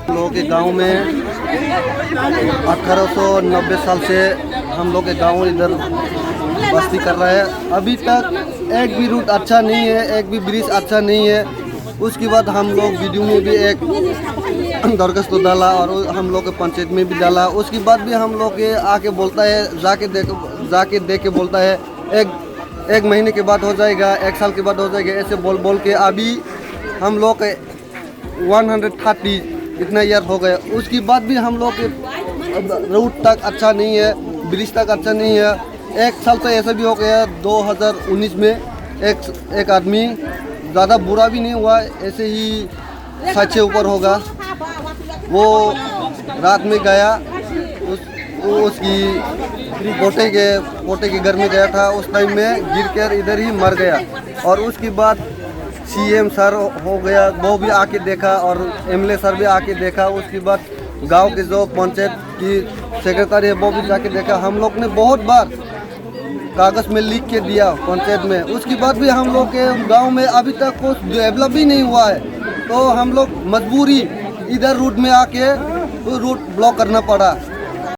लोगों के गांव में 1890 साल से हम लोग के गांव इधर बस्ती कर रहा है। अभी तक एक भी रूट अच्छा नहीं है, एक भी ब्रिज अच्छा नहीं है। उसके बाद हम लोग वीडियो में भी एक दरखास्त तो डाला और हम लोग के पंचायत में भी डाला। उसके बाद भी हम लोग के आके बोलता है, जाके देख के बोलता है एक महीने के बाद हो जाएगा, एक साल के बाद हो जाएगा, ऐसे बोल के अभी हम लोग 130 इतना ईयर हो गए। उसके बाद भी हम लोग के रूट तक अच्छा नहीं है, ब्रिज तक अच्छा नहीं है। एक साल तो ऐसा भी हो गया 2019 में एक आदमी, ज़्यादा बुरा भी नहीं हुआ, ऐसे ही 7 से ऊपर होगा, वो रात में गया, उसकी पोते के घर में गया था। उस टाइम में गिर कर इधर ही मर गया। और उसके बाद सीएम सर हो गया, वो भी आके देखा और एमएलए सर भी आके देखा। उसके बाद गांव के जो पंचायत की सेक्रेटरी है वो भी जाके देखा। हम लोग ने बहुत बार कागज़ में लिख के दिया पंचायत में। उसके बाद भी हम लोग के गांव में अभी तक कुछ डेवलप भी नहीं हुआ है। तो हम लोग मजबूरी इधर रूट में आके रूट ब्लॉक करना पड़ा।